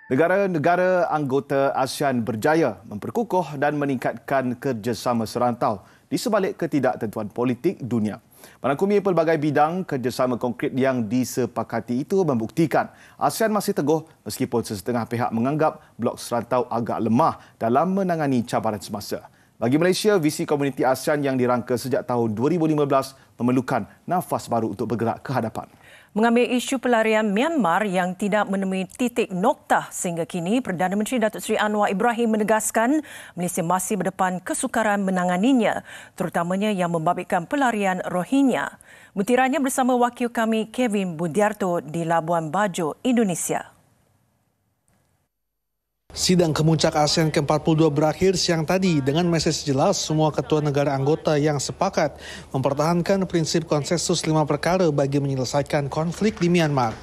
Negara-negara anggota ASEAN berjaya memperkukuh dan meningkatkan kerjasama serantau di sebalik ketidaktentuan politik dunia. Merangkumi pelbagai bidang, kerjasama konkret yang disepakati itu membuktikan ASEAN masih teguh meskipun sesetengah pihak menganggap blok serantau agak lemah dalam menangani cabaran semasa. Bagi Malaysia, visi komuniti ASEAN yang dirangka sejak tahun 2015 memerlukan nafas baru untuk bergerak ke hadapan. Mengambil isu pelarian Myanmar yang tidak menemui titik noktah sehingga kini, Perdana Menteri Datuk Seri Anwar Ibrahim menegaskan Malaysia masih berdepan kesukaran menanganinya, terutamanya yang membabitkan pelarian Rohingya. Butirannya bersama wakil kami Kevin Budiarto di Labuan Bajo, Indonesia. Sidang Kemuncak ASEAN ke-42 berakhir siang tadi dengan mesej jelas semua ketua negara anggota yang sepakat mempertahankan prinsip konsensus 5 perkara bagi menyelesaikan konflik di Myanmar.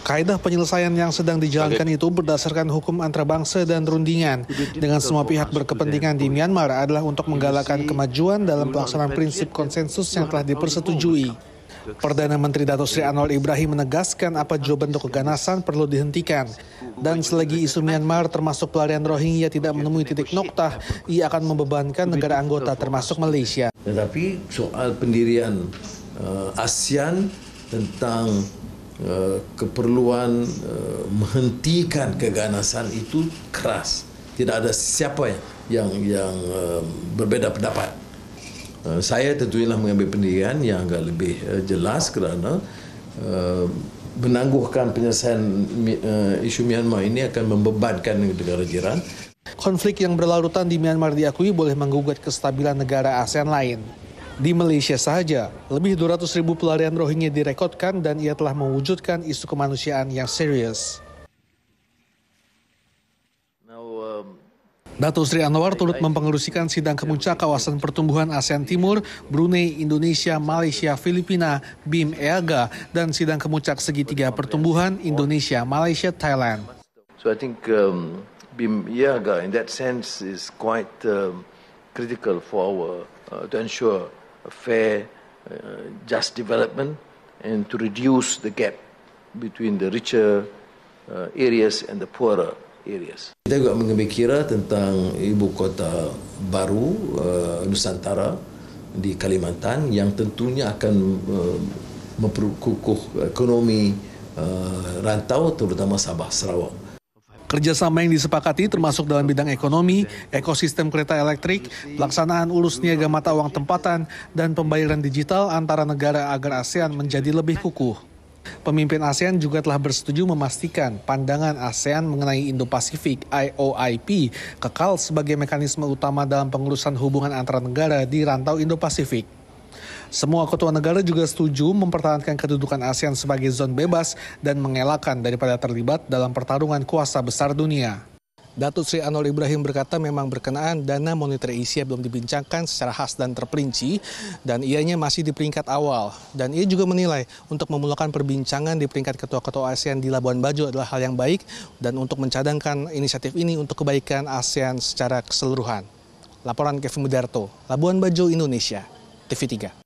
Kaedah penyelesaian yang sedang dijalankan itu berdasarkan hukum antarabangsa dan rundingan dengan semua pihak berkepentingan di Myanmar adalah untuk menggalakkan kemajuan dalam pelaksanaan prinsip konsensus yang telah dipersetujui. Perdana Menteri Datuk Seri Anwar Ibrahim menegaskan apa jua bentuk keganasan perlu dihentikan. Dan selagi isu Myanmar termasuk pelarian Rohingya tidak menemui titik noktah, ia akan membebankan negara anggota termasuk Malaysia. Tetapi soal pendirian ASEAN tentang keperluan menghentikan keganasan itu keras. Tidak ada siapa yang berbeza pendapat. Saya tentunya mengambil pendirian yang agak lebih jelas kerana menangguhkan penyelesaian isu Myanmar ini akan membebankan negara jiran. Konflik yang berlarutan di Myanmar diakui boleh menggugat kestabilan negara ASEAN lain. Di Malaysia sahaja, lebih 200.000 pelarian Rohingya direkodkan dan ia telah mewujudkan isu kemanusiaan yang serius. Datuk Seri Anwar turut mempengerusikan sidang kemuncak kawasan pertumbuhan ASEAN Timur, Brunei, Indonesia, Malaysia, Filipina, BIM, EAGA, dan sidang kemuncak segitiga pertumbuhan Indonesia, Malaysia, Thailand. So I think BIM EAGA in that sense is quite critical for our to ensure a fair, just development and to reduce the gap between the richer areas and the poorer areas. Kita juga mengambil kira tentang ibu kota baru Nusantara di Kalimantan yang tentunya akan memperkukuh ekonomi rantau terutama Sabah Sarawak. Kerjasama yang disepakati termasuk dalam bidang ekonomi, ekosistem kereta elektrik, pelaksanaan urus niaga mata uang tempatan, dan pembayaran digital antara negara agar ASEAN menjadi lebih kukuh. Pemimpin ASEAN juga telah bersetuju memastikan pandangan ASEAN mengenai Indo-Pasifik IOIP kekal sebagai mekanisme utama dalam pengurusan hubungan antara negara di rantau Indo-Pasifik. Semua ketua negara juga setuju mempertahankan kedudukan ASEAN sebagai zon bebas dan mengelakkan daripada terlibat dalam pertarungan kuasa besar dunia. Datuk Seri Anwar Ibrahim berkata memang berkenaan dana moneter Asia belum dibincangkan secara khas dan terperinci dan ianya masih di peringkat awal. Dan ia juga menilai untuk memulakan perbincangan di peringkat ketua-ketua ASEAN di Labuan Bajo adalah hal yang baik dan untuk mencadangkan inisiatif ini untuk kebaikan ASEAN secara keseluruhan. Laporan Kevin Budiarto, Labuan Bajo, Indonesia, TV3.